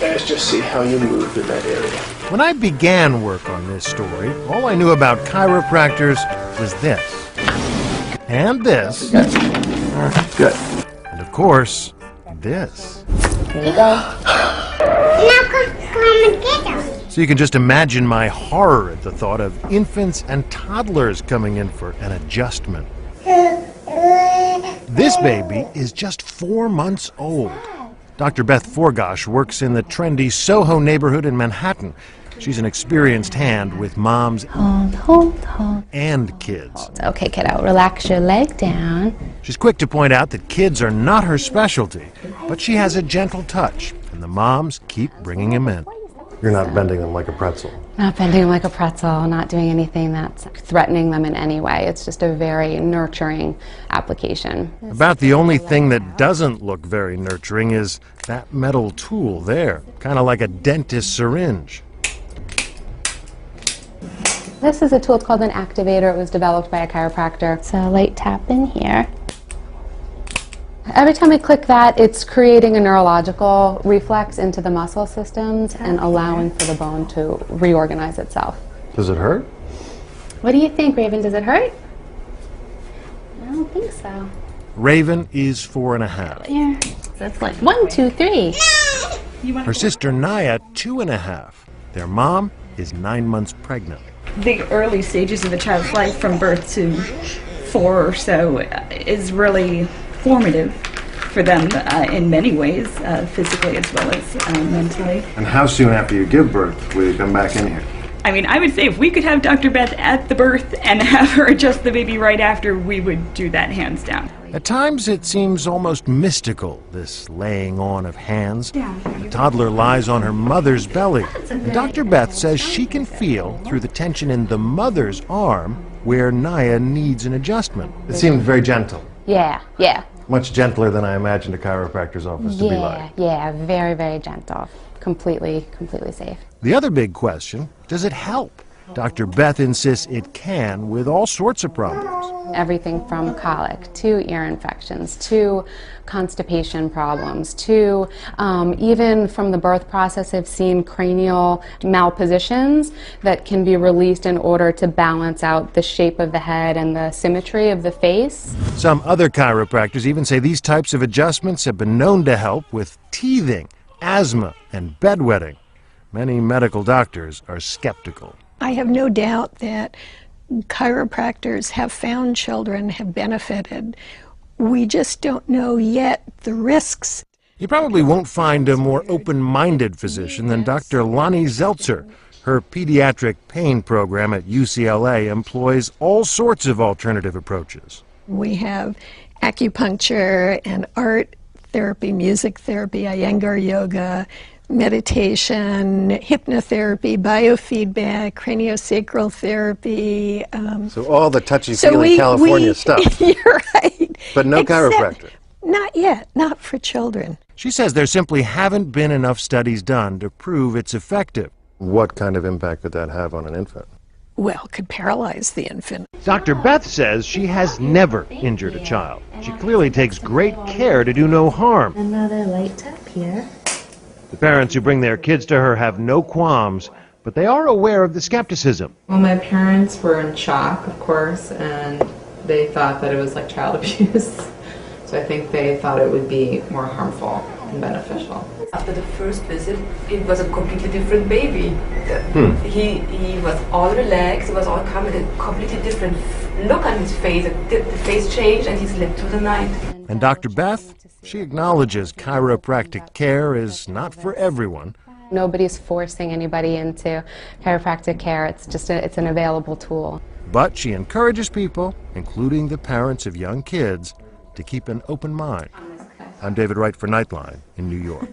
Let's just see how you move in that area. When I began work on this story, all I knew about chiropractors was this. And this. Good. And of course, this. Here you go. Now come and get us. So you can just imagine my horror at the thought of infants and toddlers coming in for an adjustment. This baby is just 4 months old. Dr. Beth Forgosh works in the trendy Soho neighborhood in Manhattan. She's an experienced hand with moms Hold. and kids. Okay, kiddo, relax your leg down. She's quick to point out that kids are not her specialty, but she has a gentle touch, and the moms keep bringing him in. You're not bending them like a pretzel. Not bending them like a pretzel, not doing anything that's threatening them in any way. It's just a very nurturing application. About the only thing that doesn't look very nurturing is that metal tool there, kind of like a dentist's syringe. This is a tool, it's called an activator. It was developed by a chiropractor. It's a light tap in here. Every time I click that, it's creating a neurological reflex into the muscle systems and allowing for the bone to reorganize itself. Does it hurt? What do you think, Raven? Does it hurt? I don't think so. Raven is 4.5. Here. That's like 1, 2, 3. Her sister Naya, 2.5. Their mom is 9 months pregnant. The early stages of a child's life from birth to 4 or so is really formative for them in many ways, physically as well as mentally. And how soon after you give birth will you come back in here? I mean, I would say if we could have Dr. Beth at the birth and have her adjust the baby right after, we would do that hands down. At times it seems almost mystical, this laying on of hands. The toddler lies on her mother's belly, and Dr. Beth says she can feel through the tension in the mother's arm where Naya needs an adjustment. It seemed very gentle. Yeah. Much gentler than I imagined a chiropractor's office to be like. Yeah, very, very gentle. Completely safe. The other big question, does it help? Dr. Beth insists it can with all sorts of problems. Everything from colic to ear infections to constipation problems to even from the birth process I've seen cranial malpositions that can be released in order to balance out the shape of the head and the symmetry of the face. Some other chiropractors even say these types of adjustments have been known to help with teething, asthma, and bedwetting. Many medical doctors are skeptical. I have no doubt that chiropractors have found children have benefited. We just don't know yet the risks. You probably won't find a more open-minded physician than Dr. Lonnie Zeltzer. Her pediatric pain program at UCLA employs all sorts of alternative approaches. We have acupuncture and art therapy, music therapy, Iyengar yoga, meditation, hypnotherapy, biofeedback, craniosacral therapy. So all the touchy-feely California stuff. You're right. But no chiropractor. Not yet, not for children. She says there simply haven't been enough studies done to prove it's effective. What kind of impact could that have on an infant? Well, could paralyze the infant. Dr. Beth says she has never injured a child. She clearly takes great care to do no harm. Another light tap here. The parents who bring their kids to her have no qualms, but they are aware of the skepticism. Well, my parents were in shock, of course, and they thought that it was like child abuse. So I think they thought it would be more harmful than beneficial. After the first visit, it was a completely different baby. He was all relaxed, he was all calm, with a completely different look on his face. The face changed and he slept through the night. And Dr. Beth, she acknowledges chiropractic care is not for everyone. Nobody's forcing anybody into chiropractic care. It's just it's an available tool. But she encourages people, including the parents of young kids, to keep an open mind. I'm David Wright for Nightline in New York.